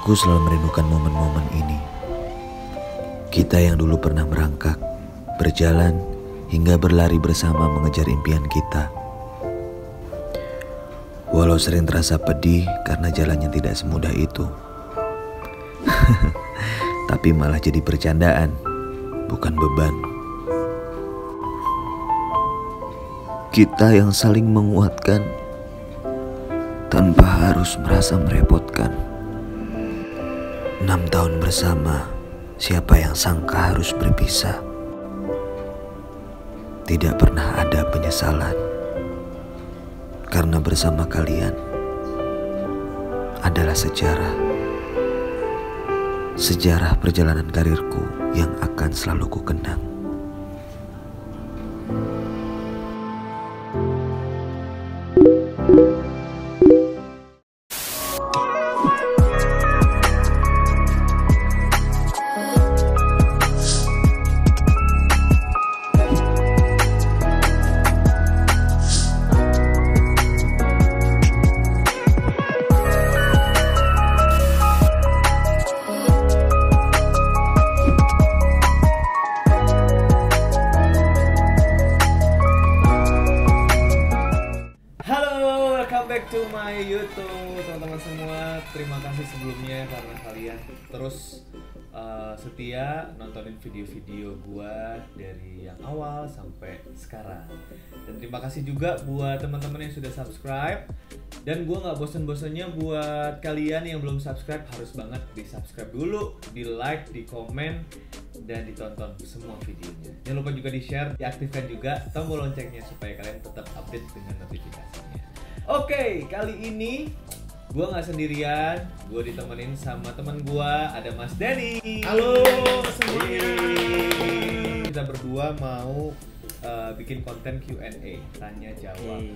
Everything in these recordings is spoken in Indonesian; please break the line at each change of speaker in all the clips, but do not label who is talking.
Aku selalu merindukan momen-momen ini. Kita yang dulu pernah merangkak, berjalan, hingga berlari bersama mengejar impian kita. Walau sering terasa pedih karena jalannya tidak semudah itu. Tapi malah jadi bercandaan, bukan beban. Kita yang saling menguatkan tanpa harus merasa merepotkan. 6 tahun bersama, siapa yang sangka harus berpisah. Tidak pernah ada penyesalan, karena bersama kalian adalah sejarah perjalanan karirku yang akan selalu ku kenang.
Back to my YouTube, teman-teman semua. Terima kasih sebelumnya karena kalian terus setia nontonin video-video gua dari yang awal sampai sekarang. Dan terima kasih juga buat teman-teman yang sudah subscribe. Dan gua nggak bosen-bosennya buat kalian yang belum subscribe, harus banget di subscribe dulu, di like, di komen, dan ditonton semua videonya. Jangan lupa juga di share, diaktifkan juga tombol loncengnya supaya kalian tetap update dengan notifikasinya. Oke, kali ini gue nggak sendirian, gue ditemenin sama teman gue, ada Mas Denny.
Halo semuanya.
Kita berdua mau bikin konten Q&A, tanya jawab.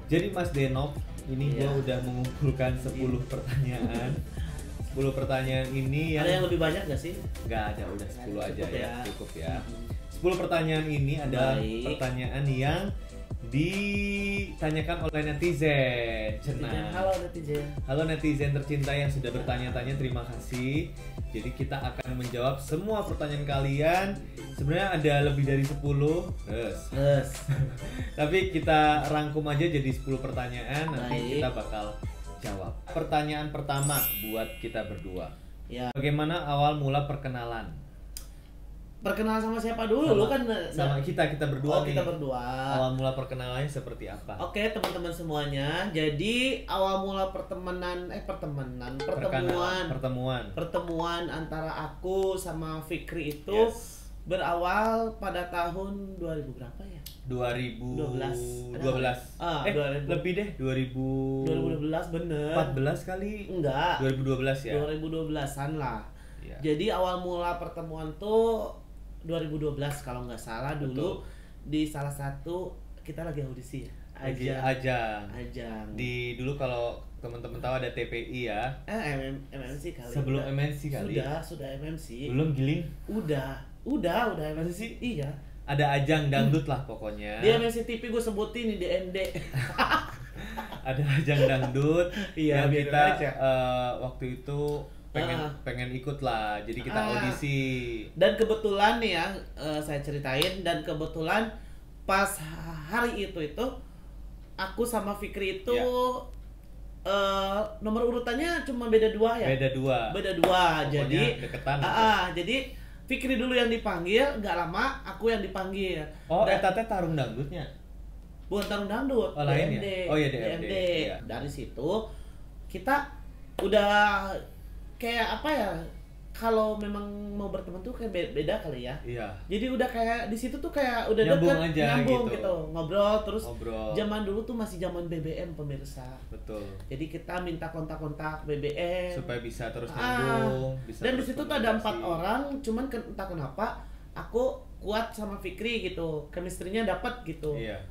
Jadi Mas Denov, ini gue udah mengumpulkan 10 pertanyaan. 10 pertanyaan ini
ada yang lebih banyak gak sih?
Nggak ada, udah 10 aja
cukup
ya, cukup ya. 10 pertanyaan ini ada pertanyaan yang ditanyakan oleh netizen. Halo netizen tercinta yang sudah bertanya-tanya, terima kasih. Jadi kita akan menjawab semua pertanyaan kalian. Sebenarnya ada lebih dari 10. Tapi kita rangkum aja jadi 10 pertanyaan. Nanti kita bakal jawab. Pertanyaan pertama buat kita berdua.
Ya.
Bagaimana awal mula perkenalan?
Perkenalan sama siapa dulu? Lu kan
sama kita berdua.
Oh, kita berdua.
Awal mula perkenalannya seperti apa?
Oke, teman-teman semuanya. Jadi awal mula pertemuan antara aku sama Fikri itu berawal pada tahun 2000 berapa ya?
2012. Lebih deh,
2012 bener.
14 kali?
Enggak.
2012 ya?
2012-an lah.
Ya.
Jadi awal mula pertemuan tuh 2012 kalau nggak salah dulu. Betul. Di salah satu kita lagi audisi ya.
Ajang. Dulu kalau teman-teman tahu ada TPI ya.
MMC kali.
Sebelum MNC kali.
Sudah MMC.
Belum Giling?
Udah MMC. Iya.
Ada ajang dangdut lah pokoknya.
Di MNC TV gue sebutin di DND.
Ada ajang dangdut.
Iya,
yang kita waktu itu pengen ikut lah, jadi kita audisi. Dan
kebetulan nih ya, saya ceritain, dan kebetulan pas hari itu aku sama Fikri itu nomor urutannya cuma beda 2 ya. Beda 2. Jadi
deketan.
Jadi Fikri dulu yang dipanggil, nggak lama aku yang dipanggil.
Oh, eta teh tarung dangdutnya.
Bukan tarung dangdut.
Oh, lain ya? Oh iya, DMD.
Iya. Dari situ kita udah kayak apa ya, kalau memang mau berteman tuh kayak beda kali ya.
Iya.
Jadi udah kayak di situ tuh kayak udah
nyambung
gitu. Ngobrol.
Ngobrol.
Zaman dulu tuh masih zaman BBM pemirsa.
Betul.
Jadi kita minta kontak-kontak BBM
supaya bisa terus nyambung.
Dan di situ tuh ada 4 orang, cuman entah kenapa aku kuat sama Fikri gitu. Chemistry-nya dapat gitu.
Iya.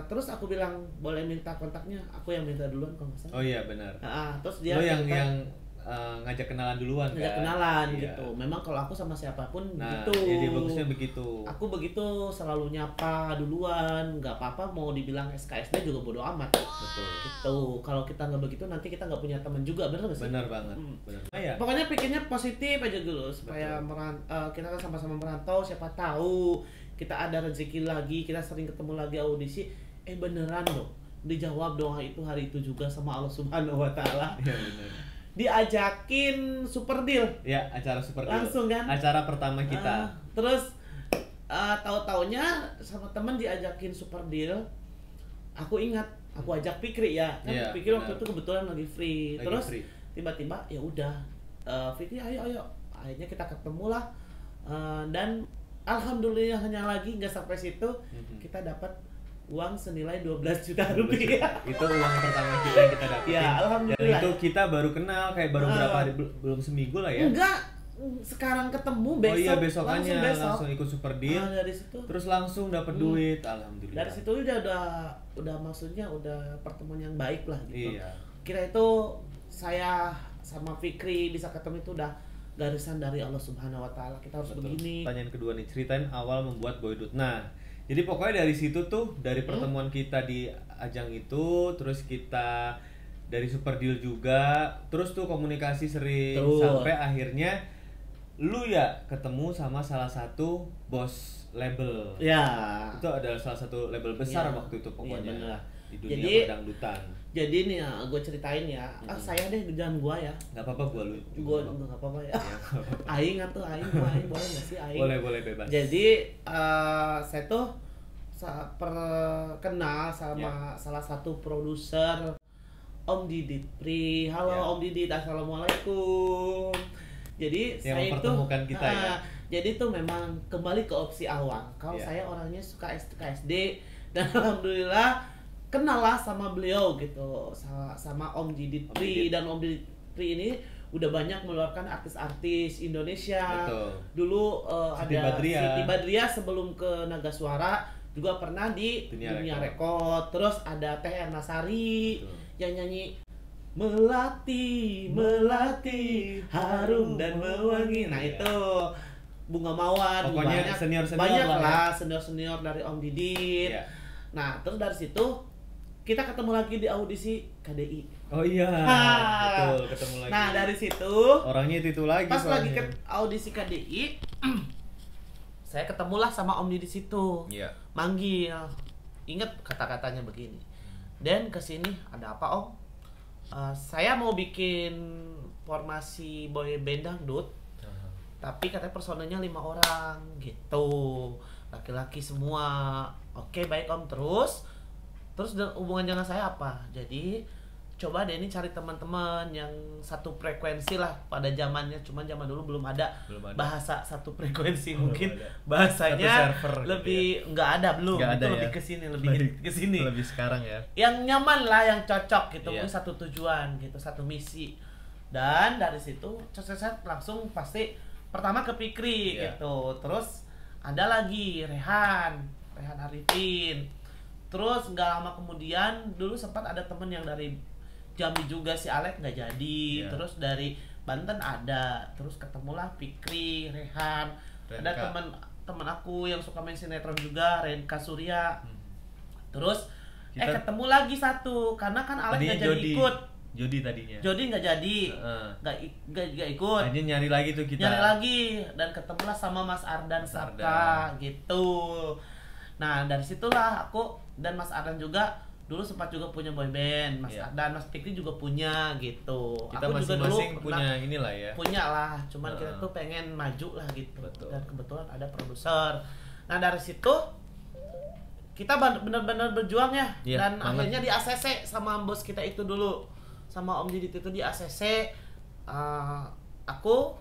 Terus aku bilang boleh minta kontaknya, aku yang minta duluan kalau nggak salah.
Oh iya benar.
Terus dia
yang ngajak kenalan duluan kan.
Ngajak kenalan
Iya.
gitu. Memang kalau aku sama siapapun
Nah,
gitu.
ide bagusnya begitu.
Aku begitu selalu nyapa duluan, nggak apa-apa mau dibilang SKSD juga bodo amat.
Betul.
Gitu. Kalau kita nggak begitu nanti kita nggak punya teman juga, bener nggak sih?
Benar banget. Benar. Oh, ya.
Pokoknya pikirnya positif aja dulu supaya kita kan sama-sama merantau, siapa tahu kita ada rezeki lagi, kita sering ketemu lagi audisi, beneran loh. Dijawab doa itu hari itu juga sama Allah Subhanahu wa taala.
Iya benar.
Diajakin super deal.
Ya, acara super deal.
Langsung kan?
Acara pertama kita.
Terus tahu-taunya sama temen diajakin super deal. Aku ingat, aku ajak Fikri ya. Kan
Iya,
Fikri waktu
benar.
itu kebetulan lagi free.
Lagi
Terus
free.
tiba-tiba ya udah Fikri ayo. Akhirnya kita ketemu lah. Dan alhamdulillahnya lagi nggak sampai situ kita dapat uang senilai 12 juta rupiah.
Itu uang pertama kita yang kita dapetin.
Ya, alhamdulillah.
Dan itu kita baru kenal kayak baru berapa hari, belum seminggu lah ya.
Enggak, sekarang ketemu besok.
Oh iya, besokannya
besok.
langsung ikut super deal.
Dari situ.
Terus langsung dapat duit, alhamdulillah.
Dari situ udah maksudnya udah pertemuan yang baik lah gitu.
Iya.
Kira itu saya sama Fikri bisa ketemu itu udah garisan dari Allah Subhanahu wa taala. Kita harus
Betul.
begini.
Pertanyaan kedua nih, ceritain awal membuat Boydut. Nah, jadi pokoknya dari situ tuh, dari pertemuan kita di ajang itu, terus kita dari super deal juga, terus tuh komunikasi sering
Betul.
sampai akhirnya lu ya ketemu sama salah satu bos label.
Ya.
Itu adalah salah satu label besar
Iya.
waktu itu pokoknya
Iya, bener.
di dunia
Jadi-
berdangdutan.
Jadi nih ya, gue ceritain ya. Saya deh jangan gua ya.
Nggak apa-apa gua lu
Gue
juga.
nggak apa-apa ya.
Iya, nggak apa-apa.
Aing atau aing boleh nggak sih aing?
Boleh bebas.
Jadi saya tuh kenal sama salah satu produser Om Didit Pri. Halo
Ya.
Om Didit, assalamualaikum. Jadi
Yang
saya itu
mempertemukan kita ya.
Jadi itu memang kembali ke opsi awal. Kalau
Ya.
saya orangnya suka SKSD dan alhamdulillah kenal lah sama beliau gitu, sama Om Didit
Om
Pri.
Didit.
Dan Om Didit Pri ini udah banyak mengeluarkan artis-artis Indonesia.
Betul.
Dulu
Siti
ada
Badriah.
Siti Badriah sebelum ke Naga Suara juga pernah di
Dunia
Rekod. Terus ada Teh Erna Sari
Betul.
yang nyanyi melati harum dan mewangi. Nah
Iya.
itu Bunga Mawar.
Pokoknya
banyak
senior-senior
banyak
lah ya.
lah senior dari Om Didit.
Iya.
Nah terus dari situ kita ketemu lagi di audisi KDI.
Oh iya,
Ah.
betul, ketemu lagi.
Nah dari situ
Orangnya itu lagi
pas lagi
soalnya.
ke audisi KDI saya ketemulah sama Om di situ.
Iya.
Manggil. Ingat kata-katanya begini. Dan kesini ada apa Om? Saya mau bikin formasi boy band dangdut. Tapi katanya personelnya 5 orang gitu. Laki-laki semua. Oke, baik Om. Terus hubungan dengan saya apa? Jadi coba deh ini cari teman-teman yang satu frekuensi lah pada zamannya. Cuman zaman dulu belum ada bahasa satu frekuensi. Mungkin
ada.
bahasanya
Satu server gitu
lebih nggak ada belum.
Nggak ada
Itu
ya?
lebih ke sini.
Lebih sekarang ya.
Yang nyaman lah, yang cocok gitu.
Iya.
Mungkin satu tujuan gitu, satu misi. Dan dari situ set langsung pasti pertama ke Fikri
Iya.
gitu. Terus ada lagi Rehan Arifin. Terus nggak lama kemudian dulu sempat ada temen yang dari Jambi juga, si Alek nggak jadi.
Iya.
Terus dari Banten ada. Terus ketemulah Fikri, Rehan. Ada
Renka.
teman aku yang suka main sinetron juga, Renka Surya. Terus
Kita-
ketemu lagi satu karena kan Alek
Tadinya
nggak jadi ikut.
Jody tadinya.
Jody nggak jadi,
Heeh.
nggak ikut.
Akhirnya nyari lagi tuh kita.
Nyari lagi dan ketemulah sama Mas Ardan
Mas
Saka gitu. Nah dari situlah aku dan Mas Ardan juga dulu sempat juga punya boy band. Mas
Iya.
Ardan, Mas Fikri juga punya gitu.
Kita
aku juga dulu
masing-masing
pernah
punya inilah ya.
punya lah, cuman kita
Heeh.
tuh pengen maju lah gitu.
Betul.
Dan kebetulan ada produser. Nah dari situ kita benar-benar berjuang ya.
Iya,
Dan
banget.
akhirnya di ACC sama bos kita itu dulu, sama Om Didit itu di ACC. Aku,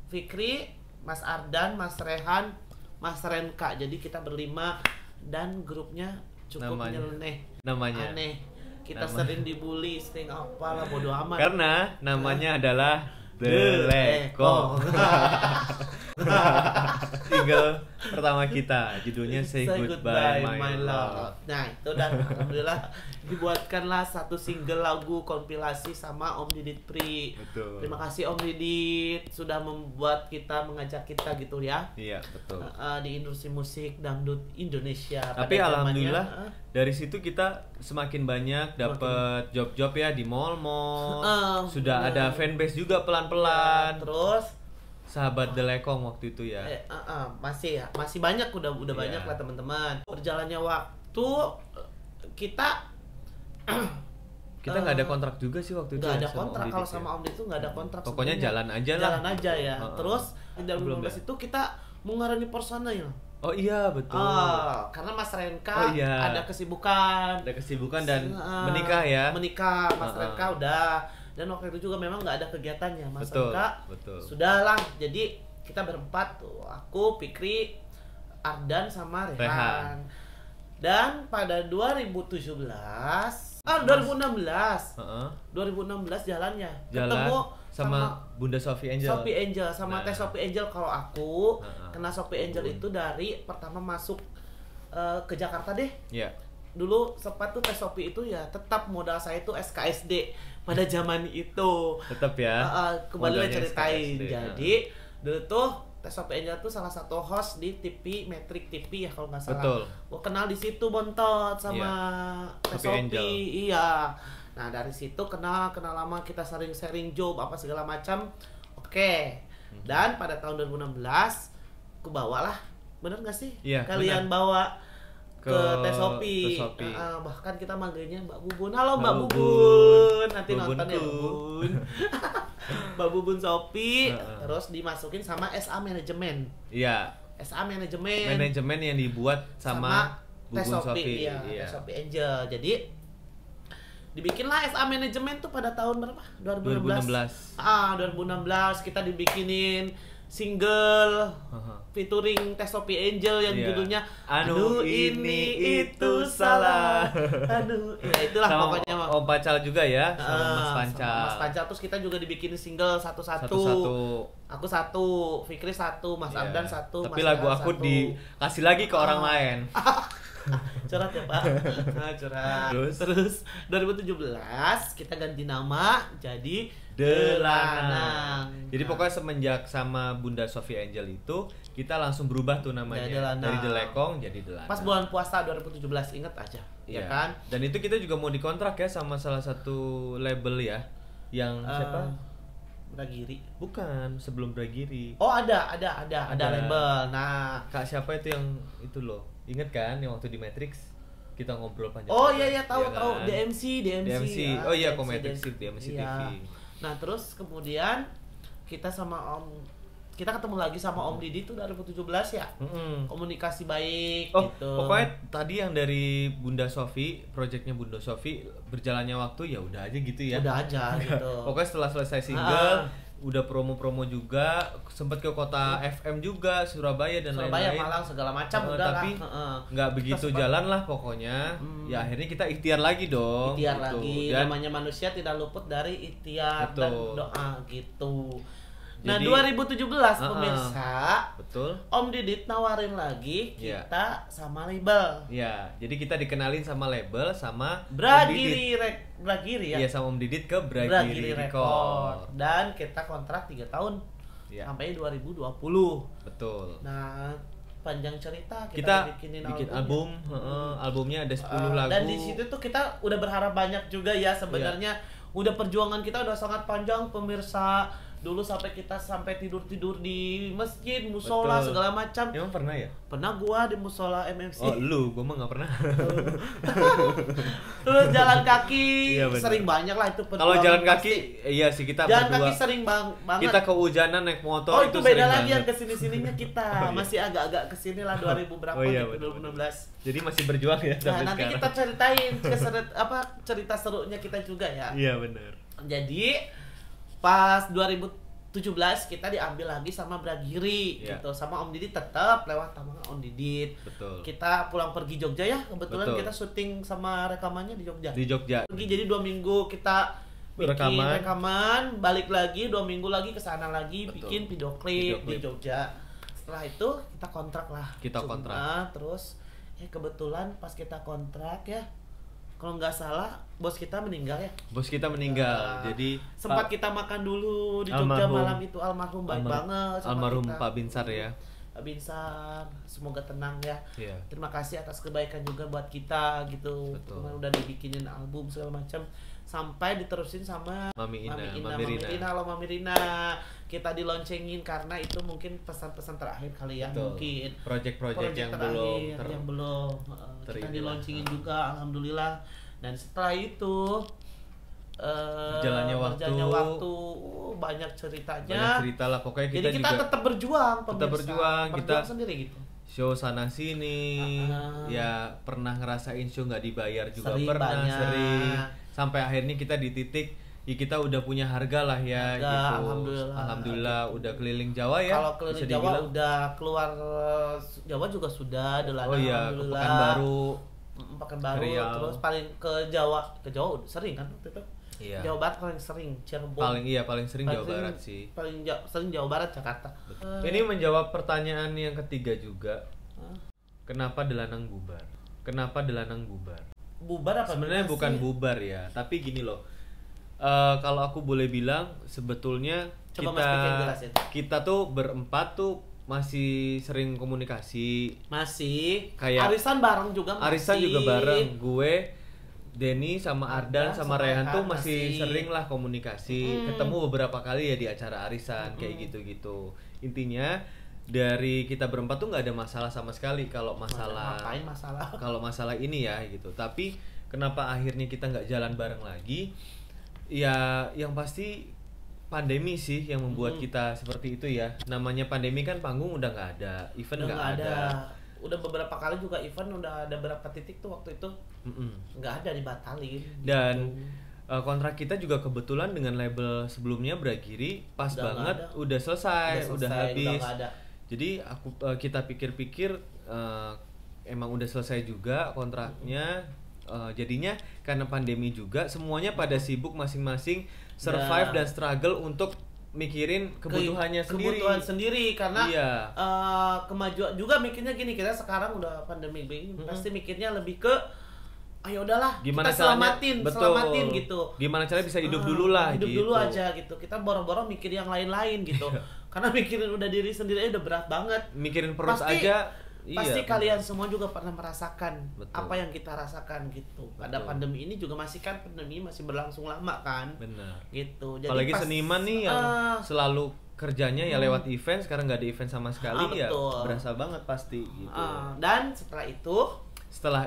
Fikri, Mas Ardan, Mas Rehan, Mas Renka. Jadi kita berlima dan grupnya cukup
Namanya.
nyeleneh,
Namanya.
aneh. Kita
Namanya.
sering dibully, sering apalah bodo amat.
Karena namanya adalah The
The
Lekong.
Lekong.
Single pertama kita, judulnya Say Goodbye My Love.
Nah itu, dan alhamdulillah dibuatkanlah satu single lagu kompilasi sama Om Didit Pri.
Betul.
Terima kasih Om Didit sudah membuat kita, mengajak kita gitu ya.
Iya betul.
Di industri musik dangdut Indonesia.
Tapi
pada
alhamdulillah
zamannya,
dari situ kita semakin banyak dapat job-job ya di mall-mall. Sudah ada fanbase juga pelan-pelan.
Terus
Sahabat The Lekong waktu itu ya.
masih banyak, udah banyak lah teman-teman. Berjalannya waktu kita
nggak ada kontrak juga sih waktu itu.
Nggak
ya,
ada
sama
kontrak.
Om
Kalau
Didit
sama
ya.
Om Didit itu nggak ada kontrak.
Pokoknya
sebenarnya.
jalan aja lah.
Jalan aja ya. Terus di 2015
Belum ya?
itu kita mengarani personal.
Oh iya betul.
Karena Mas Renka ada kesibukan
dan menikah ya.
Menikah, Mas Renka udah. Dan waktu itu juga memang nggak ada kegiatannya, Mas
Betul,
Renka.
betul.
Sudahlah, jadi kita berempat tuh, aku, Fikri, Ardan sama Rehan. Dan pada 2016 jalannya ketemu
sama Bunda Sophie Angel.
Sophie Angel sama Teh Sophie Angel. Kalau aku kena Sophie Angel itu dari pertama masuk ke Jakarta deh.
Iya.
Dulu sempat tuh Teh Sophie itu ya tetap modal saya itu SKSD pada zaman itu.
Tetap ya.
Kembali
Modalnya
ceritain.
SKSD,
Jadi dulu tuh Teh Sophie Angel tuh salah satu host di TV Metrik TV ya kalau nggak salah.
Betul.
Gua kenal di situ bontot sama Teh
Sophie Angel.
Sophie. Iya. Nah dari situ kenal lama, kita sering sharing job apa segala macam. Oke. Dan pada tahun 2016 aku bawalah, bener nggak sih?
Iya,
Kalian bawa ke Teh Sophie.
Teh Sophie.
Bahkan kita manggilnya Mbak Bubun. Halo Mbak
Halo,
Bubun. Nanti
Bubunku.
nonton ya Bubun. Mbak Bubun Sophie. Terus dimasukin sama SA Manajemen.
Iya.
SA Manajemen.
Manajemen yang dibuat sama
Teh
Bubun
Sophie.
Sophie.
Iya, Teh Sophie Angel. Jadi dibikinlah SA Manajemen tuh pada tahun berapa? 2016. 2016 kita dibikinin single featuring Teh Sophie Angel yang judulnya
Anu ini itu salah.
Aduh, ya itulah
sama
pokoknya mah.
Om Pacal juga ya, sama Mas Pancal.
Sama Mas Pancal. Terus kita juga dibikin single satu-satu. Aku satu, Fikri satu, Mas Ardan satu.
Tapi
Mas
lagu
Rehan
aku
satu.
dikasih lagi ke orang lain.
Curhat ya Pak. Curhat. Terus 2017 kita ganti nama jadi Delanang.
Jadi pokoknya semenjak sama Bunda Sophie Angel itu kita langsung berubah tuh namanya
Delanang.
dari The Lekong jadi Delanang.
Pas bulan puasa 2017 inget aja, ya kan?
Dan itu kita juga mau dikontrak ya sama salah satu label ya, yang siapa?
Bragiri.
Bukan, sebelum Bragiri.
Oh ada label. Nah,
Kak siapa itu yang itu loh? Ingat kan yang waktu di Matrix kita ngobrol panjang.
oh iya tahu
kan?
tahu DMC.
Oh iya,
DMC,
Kometrix itu DMC
iya.
TV.
Nah terus kemudian kita ketemu lagi sama Om Didi tuh 2017 ya. Komunikasi baik gitu.
Pokoknya tadi yang dari Bunda Sophie, projectnya Bunda Sophie, berjalannya waktu ya udah aja gitu ya.
Udah aja gitu.
Pokoknya setelah selesai single, udah promo-promo juga, sempat ke kota FM juga, Surabaya dan
Surabaya,
lain-lain.
Malang segala macam udah
tapi nggak begitu jalan lah pokoknya. Ya akhirnya kita ikhtiar lagi dong.
Ikhtiar
gitu.
lagi.
Dan
Namanya manusia tidak luput dari ikhtiar dan
Betul.
doa gitu. Nah,
Jadi,
2017 pemirsa,
betul.
Om Didit nawarin lagi
Iya.
kita sama label.
Ya, jadi kita dikenalin sama label sama
Bragiri ya.
Iya, sama Om Didit ke
Bragiri
Bragiri
Record.
Record.
Dan kita kontrak 3 tahun
Iya.
sampai 2020.
Betul.
Nah, panjang cerita
Kita
bikin
album, albumnya ada 10 lagu.
Dan di situ tuh kita udah berharap banyak juga ya sebenarnya. Udah perjuangan kita udah sangat panjang pemirsa. Dulu sampai tidur di masjid, musola
Betul.
segala macam.
Emang pernah ya?
Pernah gua di musola MMC.
Oh, gua mah nggak pernah.
Terus jalan kaki
Iya, benar.
sering banyak lah itu
Kalau jalan kaki, iya sih kita
jalan
berdua.
kaki sering banget.
Kita kehujanan naik motor
Oh itu beda
sering
lagi yang
banget.
kesini-sininya kita masih agak-agak kesini lah 2000 berapa
Oh, iya,
gitu,
benar.
2016.
Jadi masih berjuang ya
Nah
sampai
nanti
sekarang.
kita ceritain cerita serunya kita juga ya.
Iya benar.
Jadi pas 2017 kita diambil lagi sama Bragiri gitu, sama Om Didit tetap lewat sama Om Didit.
Betul.
Kita pulang pergi Jogja ya, kebetulan
Betul.
kita syuting sama rekamannya di Jogja.
Di Jogja.
Pergi jadi 2 minggu kita bikin
Rekaman.
rekaman, balik lagi 2 minggu lagi ke sana lagi.
Betul.
Bikin video klip di
Video klip.
Jogja. setelah itu kita kontrak lah.
Kita kontrak.
Terus kebetulan pas kita kontrak ya, kalau nggak salah bos kita meninggal ya.
Bos kita meninggal. Jadi
sempat kita makan dulu di Jogja malam itu. Almarhum baik banget sama
almarhum
kita.
Pak Binsar ya.
Pak Binsar, semoga tenang ya.
Iya.
Terima kasih atas kebaikan juga buat kita gitu.
Betul.
Kemarin udah dibikinin album segala macam sampai diterusin sama
Mami Rina.
Halo Mami Rina. Kita diloncengin karena itu mungkin pesan-pesan terakhir kali ya.
Betul.
Mungkin
Project yang
terakhir
belum
kita diloncengin juga alhamdulillah. Dan setelah itu
berjalannya waktu,
banyak ceritanya.
Banyak cerita lah pokoknya kita.
Jadi kita
juga
tetap berjuang,
kita
sendiri gitu.
show sana sini, ya pernah ngerasain show nggak dibayar juga
Sering,
pernah
banyak.
sering, sampai akhirnya kita di titik ya kita udah punya harga lah ya gitu. Alhamdulillah udah keliling Jawa ya.
Kalau keliling
bisa
Jawa
dibilang.
udah keluar Jawa juga sudah
Oh iya, ke Pekanbaru, Riau.
Terus paling ke Jawa sering kan waktu itu.
Iya.
Jawa Barat paling sering, Cirebon.
Paling sering Jawa Barat sih.
Sering Jawa Barat, Jakarta.
Ini menjawab pertanyaan yang ketiga juga. Kenapa Delanang bubar?
Bubar apa?
Sebenarnya bukan bubar ya, tapi gini loh. Kalau aku boleh bilang sebetulnya
Coba Mas Pik yang jelasin.
kita tuh berempat tuh masih sering komunikasi.
Masih.
Kayak
Arisan bareng juga masih.
Arisan juga bareng. Gue, Denny sama Ardan sama Rehan tuh masih sering lah komunikasi. Ketemu beberapa kali ya di acara arisan kayak gitu-gitu. Intinya dari kita berempat tuh nggak ada masalah sama sekali kalau masalah kalau masalah ini ya gitu. Tapi kenapa akhirnya kita nggak jalan bareng lagi? Ya yang pasti pandemi sih yang membuat kita seperti itu ya. Namanya pandemi kan, panggung udah nggak ada, event nggak ada.
Udah beberapa kali juga event udah ada berapa titik tuh waktu itu nggak ada, dibatalin.
Dan kontrak kita juga kebetulan dengan label sebelumnya Bragiri pas
udah
banget udah selesai, udah habis.
Udah
Jadi kita pikir-pikir emang udah selesai juga kontraknya. Jadinya karena pandemi juga semuanya pada sibuk masing-masing survive dan struggle untuk mikirin kebutuhan sendiri
karena kemajuan juga mikirnya gini, kita sekarang udah pandemi begini pasti mikirnya lebih ke ayo udahlah
gimana
kita selamatin gitu,
gimana caranya bisa hidup dulu lah
dulu aja gitu, kita boro-boro mikir yang lain-lain gitu karena mikirin udah diri sendiri udah berat banget,
mikirin perut aja.
Pasti kalian semua juga pernah merasakan apa yang kita rasakan gitu. Pada pandemi ini juga pandemi masih berlangsung lama kan.
Benar.
Gitu. Jadi
apalagi seniman nih yang selalu kerjanya ya lewat event, sekarang nggak ada event sama sekali ya berasa banget pasti gitu.
Dan setelah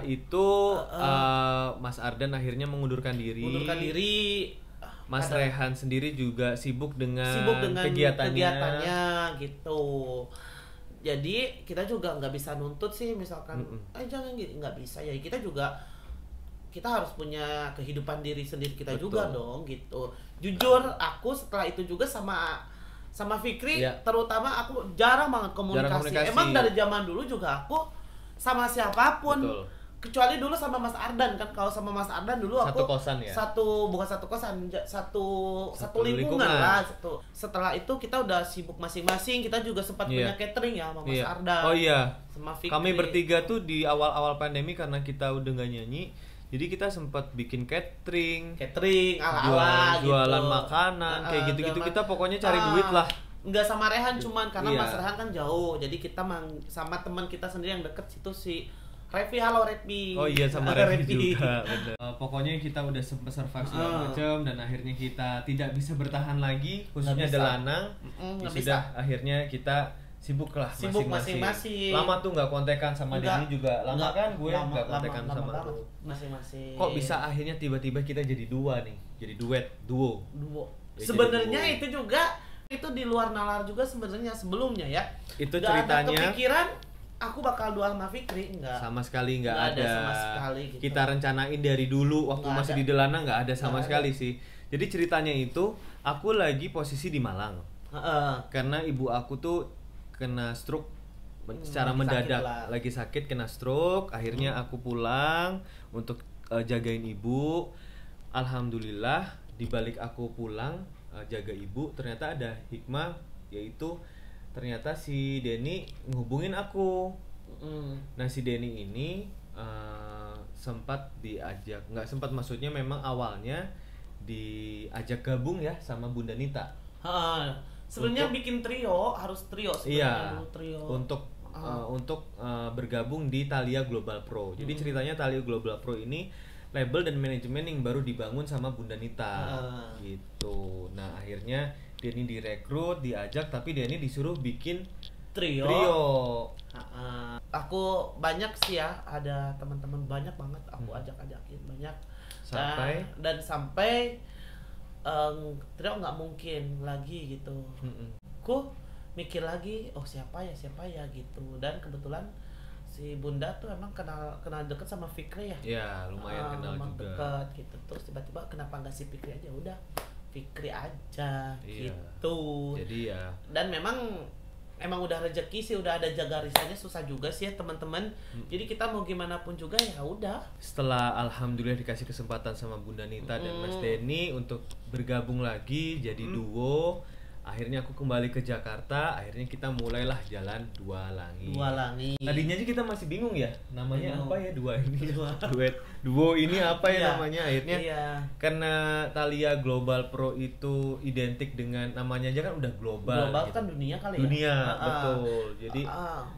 itu
Mas Ardan akhirnya mengundurkan diri. Mas Rehan sendiri juga sibuk dengan kegiatannya
gitu. Jadi kita juga nggak bisa nuntut sih misalkan jangan gitu, nggak bisa ya, kita harus punya kehidupan diri sendiri kita juga dong gitu. Jujur aku setelah itu juga sama Fikri terutama aku jarang banget komunikasi. Emang dari zaman dulu juga aku sama siapapun kecuali dulu sama Mas Ardan kan. Kalau sama Mas Ardan dulu aku satu lingkungan lah. Setelah itu kita udah sibuk masing-masing, kita juga sempat punya catering ya sama Mas Ardan.
Oh iya.
Sama Fikri.
Kami bertiga tuh di awal-awal pandemi karena kita udah nggak nyanyi, jadi kita sempat bikin catering ala-ala jualan makanan kayak gitu-gitu. Kita pokoknya cari duit lah.
Enggak sama Rehan cuman karena Mas Rehan kan jauh. Jadi kita sama teman kita sendiri yang deket situ si Revi. Halo Revi.
Oh iya, sama Revi juga. Pokoknya kita udah sempat survive segala macam dan akhirnya kita tidak bisa bertahan lagi, khususnya Delanang. Sudah akhirnya kita sibuk masing-masing. Lama tuh nggak kontekan sama Denny juga. Lama kan gue nggak kontekan sama lu.
Masing-masing.
Kok bisa akhirnya tiba-tiba kita jadi duo.
Ya, sebenarnya itu juga itu di luar nalar juga sebenarnya sebelumnya ya.
Itu
gak
ceritanya.
Ada kepikiran aku bakal duel sama Fikri, enggak.
Sama sekali nggak ada.
Sama sekali gitu.
Kita rencanain dari dulu waktu masih di Delanang nggak ada sama sekali sih. Jadi ceritanya itu aku lagi posisi di Malang. Karena ibu aku tuh kena stroke secara mendadak, lagi sakit kena stroke. Akhirnya aku pulang untuk jagain ibu. Alhamdulillah di balik aku pulang jaga ibu ternyata ada hikmah, yaitu ternyata si Denny ngehubungin aku. Nah si Denny ini sempat diajak, nggak sempat, maksudnya memang awalnya diajak gabung ya sama Bunda Nita.
Sebenarnya bikin trio, harus trio sebenarnya.
Iya,
dulu trio.
Untuk bergabung di Thalia Global Pro. Jadi ceritanya Thalia Global Pro ini label dan manajemen yang baru dibangun sama Bunda Nita gitu. Nah akhirnya Denny direkrut, diajak, tapi Denny disuruh bikin trio.
Aku banyak sih ya, ada teman-teman banyak banget aku ajak-ajakin banyak. Sampai trio nggak mungkin lagi gitu. Aku mikir lagi, oh siapa ya gitu. Dan kebetulan si Bunda tuh emang kenal deket sama Fikri ya.
Iya, lumayan kenal juga.
Deket gitu. Terus tiba-tiba kenapa nggak si Fikri aja, udah Fikri aja gitu.
Jadi ya.
Dan emang udah rezeki sih, udah ada jaga risanya, susah juga sih ya teman-teman. Jadi kita mau gimana pun juga ya udah.
Setelah alhamdulillah dikasih kesempatan sama Bunda Nita dan Mas Denny untuk bergabung lagi jadi duo, akhirnya aku kembali ke Jakarta. Akhirnya kita mulailah jalan Dua Langit. Tadinya aja kita masih bingung ya, namanya apa ya dua ini. Duo ini apa ya namanya. Akhirnya karena Thalia Global Pro itu identik dengan namanya aja kan udah global
gitu. Kan dunia kali ya.
Dunia, betul. Jadi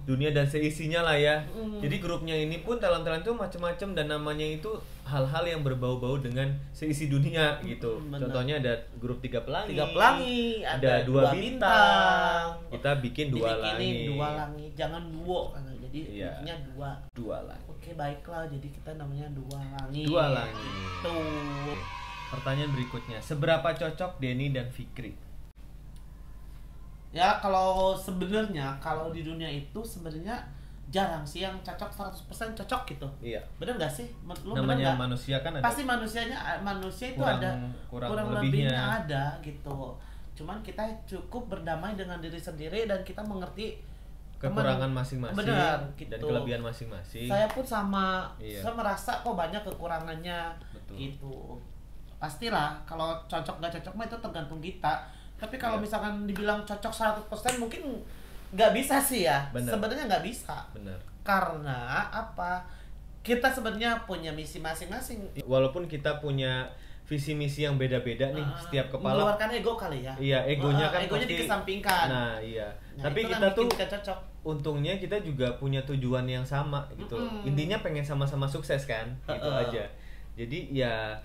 dunia dan seisinya lah ya. Jadi grupnya ini pun talent-talent itu macam-macam dan namanya itu hal-hal yang berbau-bau dengan seisi dunia gitu. Contohnya ada grup Tiga Pelangi, ada Dua Bintang. Kita bikin Dua Langit.
Jangan duo kan. Jadi bikinnya Dua Langit. Oke, baiklah. Jadi kita namanya Dua Langit.
Tuh. Pertanyaan berikutnya, seberapa cocok Denny dan Fikri?
Ya kalau sebenarnya kalau di dunia itu sebenarnya jarang sih yang cocok 100% cocok gitu.
Iya.
Bener gak sih? Lu
namanya manusia kan ada.
Pasti manusia itu kurang lebihnya ada gitu. Cuman kita cukup berdamai dengan diri sendiri dan kita mengerti
kekurangan masing-masing.
Benar, gitu.
Dan kelebihan masing-masing.
Saya pun saya merasa kok banyak kekurangannya. Betul. Gitu. Pastilah kalau cocok gak cocok mah itu tergantung kita. Tapi kalau misalkan dibilang cocok 100% mungkin nggak bisa sih ya. Sebenarnya nggak bisa.
Benar.
Karena apa? Kita sebenarnya punya misi masing-masing.
Walaupun kita punya visi misi yang beda-beda nih, setiap kepala
mengeluarkan ego kali ya.
Iya, egonya kan
egonya
pasti
dikesampingkan.
Nah, iya. Tapi kita tuh
cocok.
Untungnya kita juga punya tujuan yang sama gitu. Intinya pengen sama-sama sukses kan, gitu aja. Jadi ya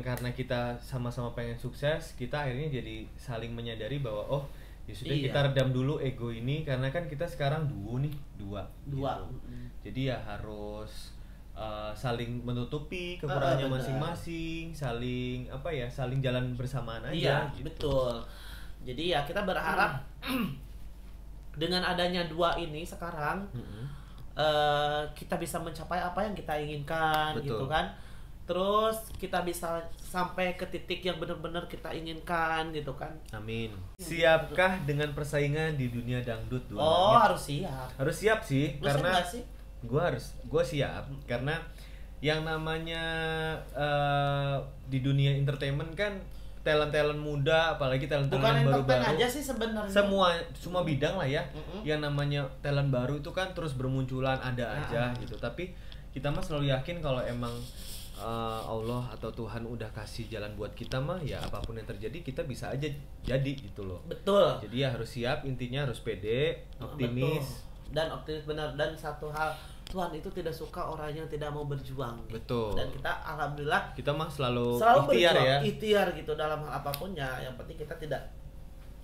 karena kita sama-sama pengen sukses, kita akhirnya jadi saling menyadari bahwa oh ya sudah kita redam dulu ego ini karena kan kita sekarang dua gitu. Jadi ya harus saling menutupi kekurangannya masing-masing, saling jalan bersamaan aja.
Iya,
gitu.
Betul. Jadi ya kita berharap dengan adanya dua ini sekarang kita bisa mencapai apa yang kita inginkan. Betul. Gitu kan. Terus kita bisa sampai ke titik yang benar-benar kita inginkan gitu kan.
Amin. Siapkah dengan persaingan di dunia dangdut Dua Langit?
Oh, harus siap.
Harus siap sih.
Lu
karena
sih?
Gue siap karena yang namanya di dunia entertainment kan talent muda, apalagi talent yang baru-baru
aja sih sebenarnya.
Semua bidang lah ya. Yang namanya talent baru itu kan terus bermunculan ada aja gitu. Tapi kita mah selalu yakin kalau emang Allah atau Tuhan udah kasih jalan buat kita mah ya apapun yang terjadi kita bisa aja jadi gitu loh.
Betul.
Jadi ya harus siap, intinya harus pede, optimis.
Betul. Dan optimis benar. Dan satu hal, Tuhan itu tidak suka orang yang tidak mau berjuang.
Betul.
Dan kita alhamdulillah
kita mah selalu
ikhtiar
ya.
Ikhtiar gitu dalam hal apapun ya. Yang penting kita tidak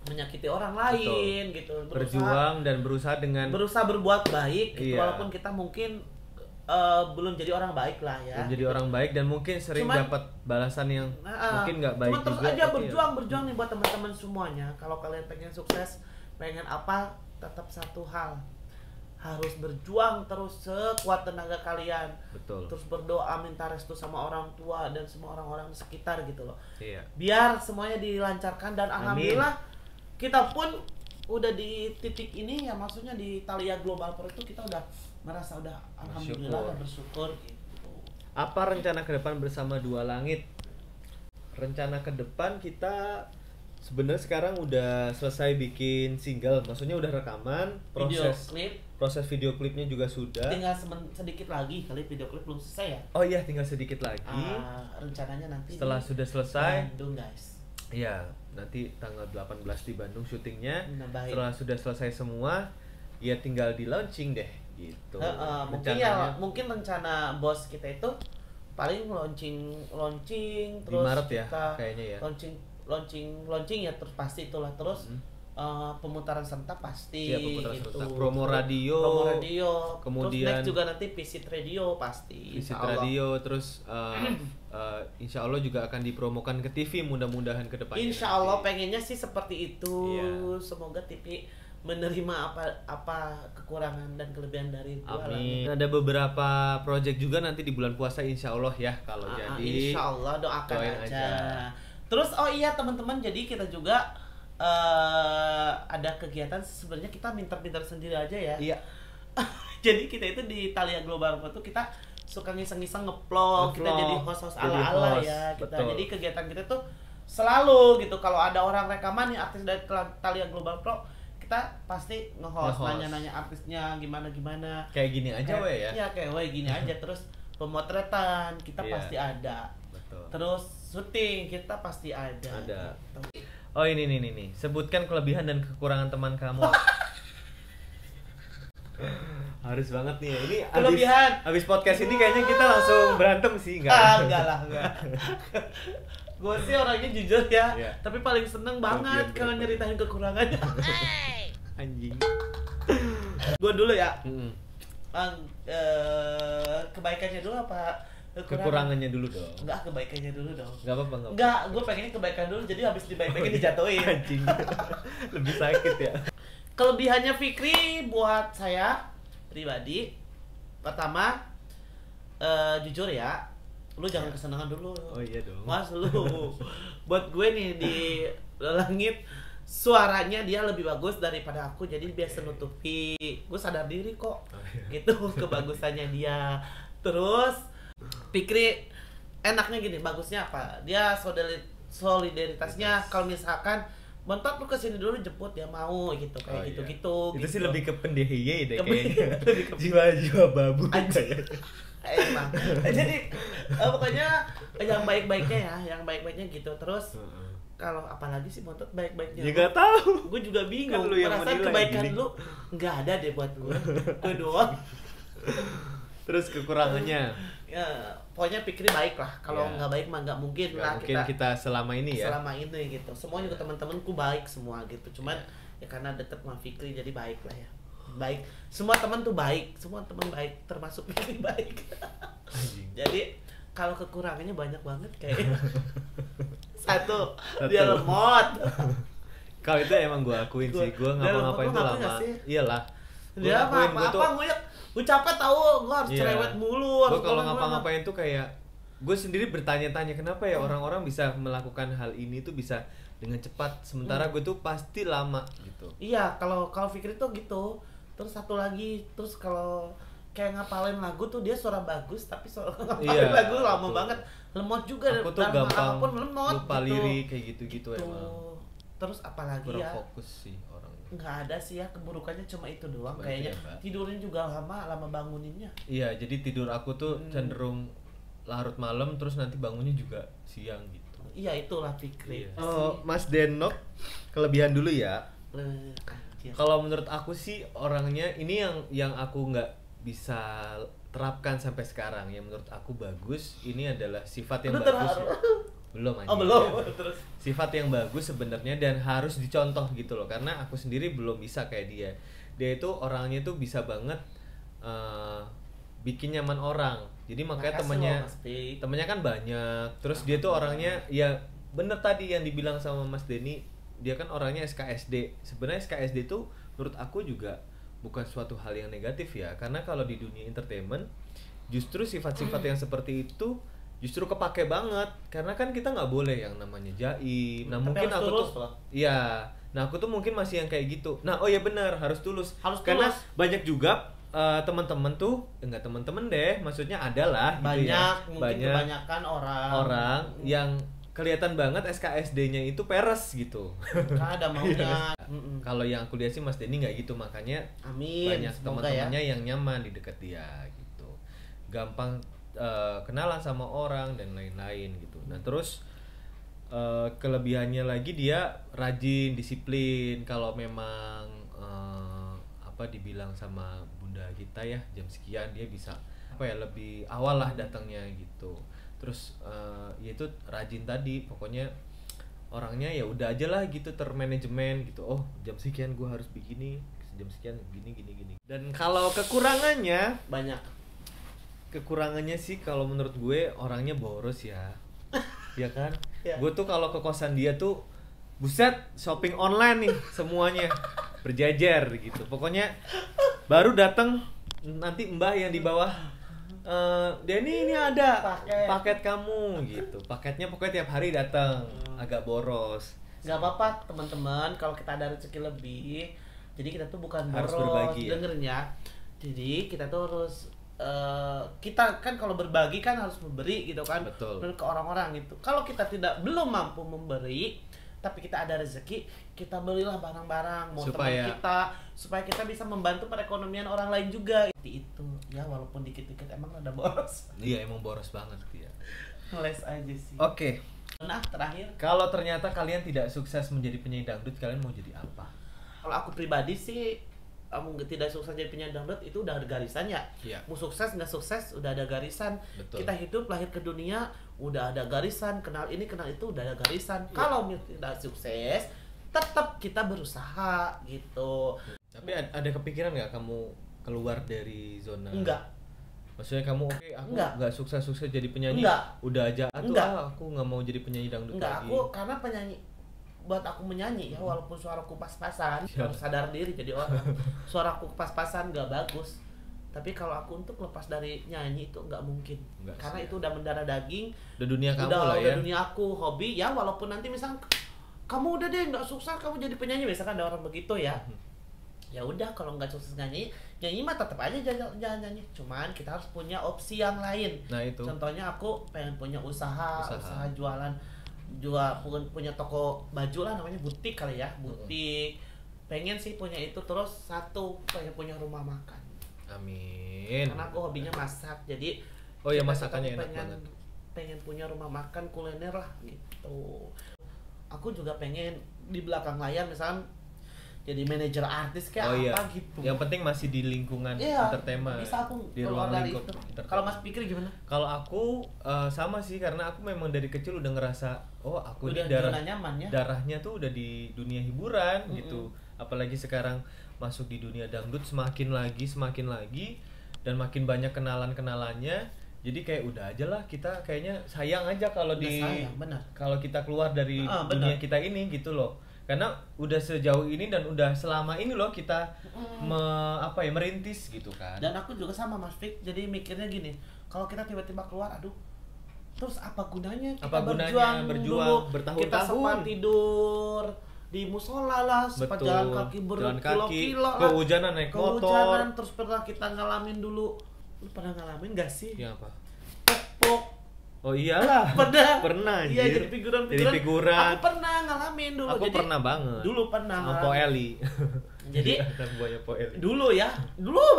menyakiti orang lain. Betul. Gitu.
Berjuang dan berusaha
berbuat baik gitu, walaupun kita mungkin belum jadi orang baik lah ya.
Belum jadi orang baik dan mungkin sering dapat balasan yang mungkin nggak baik juga.
Terus aja berjuang nih buat teman-teman semuanya. Kalau kalian pengen sukses, pengen apa, tetap satu hal. Harus berjuang terus sekuat tenaga kalian.
Betul.
Terus berdoa, minta restu sama orang tua dan semua orang-orang di sekitar gitu loh.
Iya.
Biar semuanya dilancarkan dan alhamdulillah kita pun udah di titik ini ya, maksudnya di Thalia Global Pro itu kita udah merasa udah alhamdulillah bersyukur gitu.
Apa rencana ke depan bersama Dua Langit? Rencana ke depan kita sebenarnya sekarang udah selesai bikin single, maksudnya udah rekaman, proses video klipnya juga sudah.
Tinggal sedikit lagi kali, video klip belum selesai ya.
Oh iya, tinggal sedikit lagi.
Rencananya nanti
setelah sudah selesai
Bandung guys.
Iya, nanti tanggal 18 di Bandung syutingnya.
Baik.
Setelah sudah selesai semua, ya tinggal di launching deh gitu.
Mungkin rencana bos kita itu paling launching terus
di Maret ya
kita
kayaknya ya.
Launching ya terus pasti itulah terus pemutaran serentak pasti
pemutaran
gitu.
serentak. Promo radio, kemudian
terus next juga nanti visit radio pasti.
Visit radio terus insya Allah juga akan dipromokan ke TV mudah-mudahan ke depannya.
Insya Allah pengennya sih seperti itu.
Iya.
Semoga TV menerima apa kekurangan dan kelebihan dari gua.
Amin. Ada beberapa project juga nanti di bulan puasa insya Allah ya kalau jadi.
Insya Allah doakan
doain
aja. Terus oh iya teman-teman, jadi kita juga ada kegiatan sebenarnya kita minter-minter sendiri aja ya.
Iya.
Jadi kita itu di Thalia Global tuh kita suka ngiseng-ngiseng nge-vlog, kita jadi host-host ala-ala ya kita.
Betul.
Jadi kegiatan kita tuh selalu gitu kalau ada orang rekaman nih artis dari Thalia Global Pro, kita pasti nge-host, nanya-nanya artisnya gimana-gimana.
Kayak gini aja weh ya.
Iya, kayak weh gini aja. Terus pemotretan kita pasti ada.
Betul.
Terus syuting kita pasti ada.
Ada.
Gitu.
Oh ini nih. Sebutkan kelebihan dan kekurangan teman kamu. Harus banget nih. Ini
kelebihan.
Abis podcast ini kayaknya kita langsung berantem sih, enggak?
Enggak lah. Gue sih orangnya jujur ya, tapi paling seneng banget kalau nyeritain kekurangannya.
Anjing.
Gue dulu ya. Kebaikannya dulu apa
kekurangannya dulu dong?
Enggak, kebaikannya dulu dong.
Enggak apa-apa.
Enggak, gue pengennya kebaikan dulu, jadi habis dibaik-baikin dijatuhin.
Anjing. Lebih sakit ya.
Kelebihannya Fikri buat saya pribadi, pertama jujur ya, lu jangan kesenangan dulu.
Oh iya dong.
Mas lu buat gue nih di langit suaranya dia lebih bagus daripada aku, jadi biasa nutupi. Gue sadar diri kok. Gitu kebagusannya dia. Terus Fikri enaknya gini, bagusnya apa? Dia solidaritasnya kalau misalkan Bontot lu kesini dulu jemput dia mau gitu kayak gitu-gitu.
Itu
gitu.
sih lebih ke pendehye deh kayaknya.
Lebih ke
Jiwa-jiwa babu kayaknya.
Emang. Jadi pokoknya yang baik-baiknya ya, yang baik-baiknya gitu. Terus kalau apalagi sih Bontot baik-baiknya?
Ya nggak tahu.
Gue juga bingung.
Kan lu yang
perasaan
menilai
kebaikan
gini.
lu nggak ada deh buat gue. Gue doang.
Terus kekurangannya?
Ya, pokoknya Fikri baik lah. Kalau nggak baik mah nggak mungkin lah
kita selama ini ya.
Selama ini gitu. Semua juga teman-temanku baik semua gitu. Cuman ya karena deket sama Fikri jadi baik lah ya. Baik. Semua teman tuh baik. Semua teman baik termasuk Fikri baik. Jadi kalau kekurangannya banyak banget kayak satu dia lemot.
Kalau itu emang gue akuin sih. Gue ngapa-ngapain tuh lama. Iyalah.
Dia apa gue capek tahu, gue harus cerewet mulu.
Gue kalau ngapa-ngapain tuh kayak gue sendiri bertanya-tanya kenapa ya orang-orang bisa melakukan hal ini tuh bisa dengan cepat, sementara gue tuh pasti lama gitu.
Iya, kalau Fikri tuh gitu. Terus satu lagi, terus kalau kayak ngapalin lagu tuh dia suara bagus tapi suara ngapalin lagu lama banget. Lemot juga.
Aku tuh gampang
lemot
lupa
gitu.
lirik kayak gitu-gitu emang.
Terus apalagi
kurang
ya?
fokus sih orang.
Nggak ada sih ya, keburukannya cuma itu doang kayaknya. Tidurnya juga lama banguninnya.
Iya, jadi tidur aku tuh cenderung larut malam, terus nanti bangunnya juga siang gitu.
Iya, itulah Fikri.
Oh, Mas Denok, kelebihan dulu ya. Kalau menurut aku sih orangnya ini yang aku nggak bisa terapkan sampai sekarang, yang menurut aku bagus ini adalah sifat yang bagus. Belum aja.
Belum. Terus
sifat yang bagus sebenarnya dan harus dicontoh gitu loh, karena aku sendiri belum bisa kayak dia. Dia itu orangnya tuh bisa banget bikin nyaman orang. Jadi makanya temennya kan banyak. Terus dia tuh orangnya ya bener tadi yang dibilang sama Mas Denny, dia kan orangnya SKSD. Sebenarnya SKSD tuh menurut aku juga bukan suatu hal yang negatif ya, karena kalau di dunia entertainment justru sifat-sifat yang seperti itu justru kepake banget, karena kan kita nggak boleh yang namanya jaim. Nah mungkin aku tuh aku tuh mungkin masih yang kayak gitu. Nah oh ya benar, harus tulus. Karena banyak juga teman-teman tuh enggak teman-teman deh, maksudnya adalah
banyak
gitu ya.
Mungkin kebanyakan orang
yang kelihatan banget SKSD-nya itu peres gitu.
Nggak ada maunya.
Kalau yang aku lihat sih Mas Denny nggak gitu, makanya
Amin.
banyak
Semoga
teman-temannya yang nyaman di dekat dia gitu. Gampang kenalan sama orang dan lain-lain gitu. Nah, terus kelebihannya lagi dia rajin, disiplin. Kalau memang dibilang sama bunda kita ya jam sekian, dia bisa lebih awal lah datangnya gitu. Terus ya itu rajin tadi, pokoknya orangnya ya udah aja lah gitu, termanajemen gitu. Oh, jam sekian gue harus begini, jam sekian gini. Dan kalau kekurangannya
banyak.
Kekurangannya sih kalau menurut gue orangnya boros ya. Ya kan?
Ya.
Gue tuh kalau ke kosan dia tuh buset, shopping online nih semuanya. Berjejer gitu. Pokoknya baru datang nanti mbah yang di bawah, Denny ini ada paket kamu gitu. Paketnya pokoknya tiap hari datang, agak boros.
Nggak apa-apa teman-teman, kalau kita ada rezeki lebih, jadi kita tuh bukan
Harus
boros,
berbagi ya?
dengerin ya. Jadi kita tuh harus kita kan kalau berbagi kan harus memberi gitu kan.
Betul.
Ke orang-orang gitu. Kalau kita belum mampu memberi, tapi kita ada rezeki, kita belilah barang-barang mau teman kita, supaya kita bisa membantu perekonomian orang lain juga. Itu ya, walaupun dikit-dikit emang ada boros.
Iya, emang boros banget dia.
Ngeles aja sih.
Oke.
Nah, terakhir,
Kalau ternyata kalian tidak sukses menjadi penyanyi dangdut, kalian mau jadi apa?
kalau aku pribadi sih, kamu tidak sukses jadi penyanyi dangdut itu udah ada garisannya.
Iya.
Mau sukses nggak sukses udah ada garisan.
Betul.
Kita hidup lahir ke dunia udah ada garisan, kenal ini kenal itu udah ada garisan.
Iya.
Kalau tidak sukses, tetap kita berusaha gitu.
Tapi ada kepikiran nggak kamu keluar dari zona?
Enggak.
Maksudnya kamu aku
Enggak.
nggak sukses jadi penyanyi.
Enggak.
Udah aja
Enggak.
aku nggak mau jadi penyanyi dangdut
Enggak,
lagi.
aku karena penyanyi, buat aku menyanyi ya, walaupun suaraku pas-pasan, harus sadar diri jadi orang. Suaraku pas-pasan gak bagus. Tapi kalau aku untuk lepas dari nyanyi itu nggak mungkin.
Nggak
Karena
sih.
itu udah mendarah daging.
Udah dunia kamu
udah
lah ya.
dunia aku, hobi ya, walaupun nanti misalkan kamu udah deh nggak sukses kamu jadi penyanyi, misalkan ada orang begitu ya. Ya udah, kalau nggak sukses nyanyi mah tetap aja jangan nyanyi. Cuman kita harus punya opsi yang lain.
Nah itu.
Contohnya aku pengen punya usaha jualan, punya toko baju lah, namanya butik kali ya, butik. Pengen sih punya itu, terus satu pengen punya rumah makan.
Amin.
Karena aku hobinya masak, jadi
Oh ya,
cita-cita
masakannya
aku
enak banget.
pengen punya rumah makan kuliner lah gitu. Aku juga pengen di belakang layar misalkan jadi manajer artis kayak apa gitu.
Yang penting masih di lingkungan entertainment.
Bisa aku
di
keluar
ruang
dari
lingkup
itu.
entertainment.
Kalau Mas pikir gimana?
Kalau aku sama sih, karena aku memang dari kecil udah ngerasa aku
Udah
ini
zona nyaman ya.
darahnya tuh udah di dunia hiburan gitu. Apalagi sekarang masuk di dunia dangdut semakin lagi dan makin banyak kenalannya. Jadi kayak udah aja lah, kita kayaknya sayang aja kalau kalau kita keluar dari dunia kita ini gitu loh. Karena udah sejauh ini dan udah selama ini loh kita merintis gitu kan.
Dan aku juga sama Mas Fik, jadi mikirnya gini, kalau kita tiba-tiba keluar, aduh, terus apa gunanya kita berjuang dulu,
bertahun-tahun,
kita sempat tidur di musola lah, sempat jalan kaki berkilo-kilo lah,
kehujanan naik motor,
terus pernah kita ngalamin dulu. Lu pernah ngalamin gak sih?
Ya apa?
Pok.
Oh iyalah.
Pernah. Iya, jadi figuran. Aku pernah ngalamin dulu.
Aku pernah banget.
Dulu pernah.
Sama Po Eli.
Jadi
buahnya Po Eli.
dulu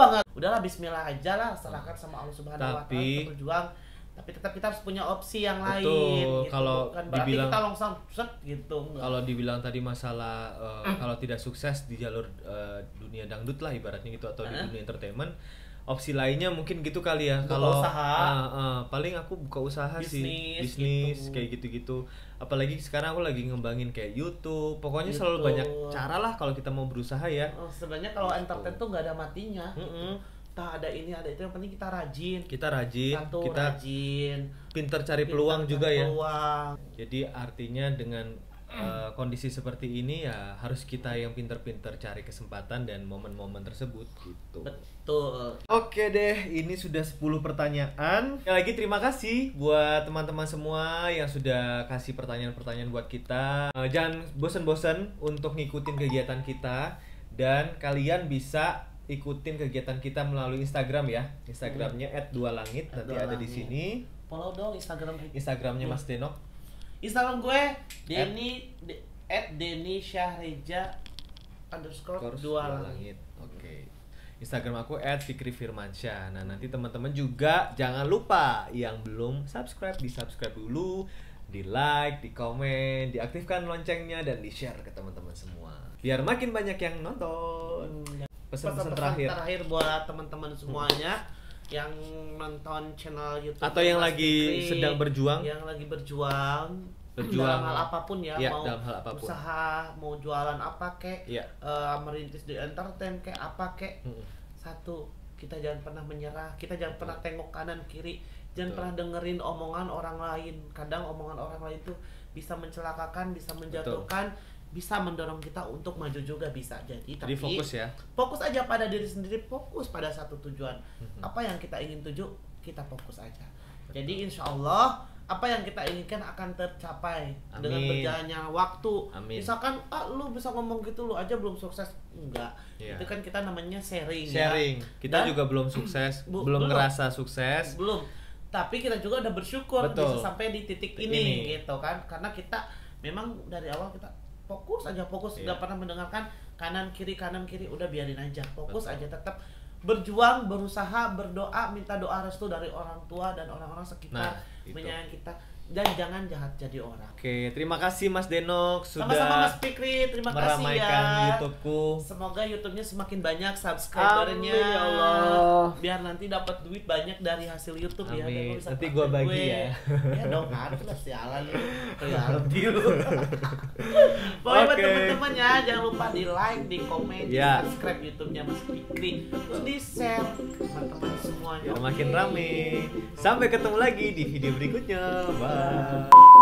banget. Udahlah, bismillah aja lah, serahkan sama Allah Subhanahu wa taala, kita berjuang. Tapi tetap kita harus punya opsi yang lain gitu.
Kalau
Bukan berarti
dibilang,
kita longsang set gitu.
Kalau dibilang tadi masalah kalau tidak sukses di jalur dunia dangdut lah ibaratnya gitu, atau di dunia entertainment, opsi lainnya mungkin gitu kali ya. Kalau paling aku buka usaha bisnis gitu. Kayak gitu-gitu. Apalagi sekarang aku lagi ngembangin kayak YouTube. Pokoknya selalu banyak cara lah kalau kita mau berusaha ya.
Sebenarnya kalau entertain tuh nggak ada matinya. Ada ini ada itu, yang penting kita rajin. Kita rajin,
pinter cari peluang juga ya. Jadi artinya dengan kondisi seperti ini ya harus kita yang pinter-pinter cari kesempatan dan momen-momen tersebut gitu.
Betul.
Oke deh, ini sudah 10 pertanyaan. Sekali lagi terima kasih buat teman-teman semua yang sudah kasih pertanyaan-pertanyaan buat kita. Jangan bosan-bosan untuk ngikutin kegiatan kita, dan kalian bisa ikutin kegiatan kita melalui Instagram ya. Instagramnya @2langit, nanti ada di sini.
Follow dong Instagramnya
Mas Denok.
Instagram gue @Denny_Syahreja _2 langit.
Oke. Instagram aku @fikrifirmansyah. Nah, nanti teman-teman juga jangan lupa yang belum subscribe, di-subscribe dulu, di-like, di-komen, diaktifkan loncengnya dan di-share ke teman-teman semua. Biar makin banyak yang nonton. Pesan-pesan terakhir
buat teman-teman semuanya yang nonton channel YouTube
atau yang lagi sedang berjuang,
dalam hal apapun ya, mau
dalam hal apapun.
Usaha, mau jualan apa kek, merintis di entertain kek apa kek. Satu, kita jangan pernah menyerah, kita jangan pernah tengok kanan kiri, jangan pernah dengerin omongan orang lain. Kadang omongan orang lain tuh bisa mencelakakan, bisa menjatuhkan, bisa mendorong kita untuk maju juga bisa. Jadi
fokus ya.
Fokus aja pada diri sendiri, fokus pada satu tujuan. Apa yang kita ingin tuju, kita fokus aja. Jadi insya Allah apa yang kita inginkan akan tercapai. Amin. Dengan berjalannya waktu. Amin. Misalkan lu bisa ngomong gitu, lu aja belum sukses, enggak. Itu kan kita namanya sharing. Ya?
Kita juga belum sukses, belum ngerasa sukses.
Belum. Tapi kita juga udah bersyukur bisa sampai di titik ini gitu kan. Karena kita memang dari awal kita fokus, nggak pernah mendengarkan kanan kiri, udah biarin aja. Fokus aja, tetap berjuang, berusaha, berdoa, minta doa restu dari orang tua dan orang-orang sekitar, menyayangi kita, dan jangan jahat jadi orang.
Oke, terima kasih Mas Denok sudah
sama-sama Mas Fikri, terima kasih ya.
Meramaikan YouTubeku.
Semoga YouTube-nya semakin banyak subscribernya.
Amin ya Allah.
Biar nanti dapat duit banyak dari hasil YouTube.
Amin.
Ya. Bisa
nanti gua bagi ya.
Ya dong, harus lah sialan lu. Pokoknya buat teman-teman ya, jangan lupa di like, di komen, di subscribe YouTube-nya Mas Fikri, terus di share teman-teman semuanya.
Makin rame. Sampai ketemu lagi di video berikutnya. Bye.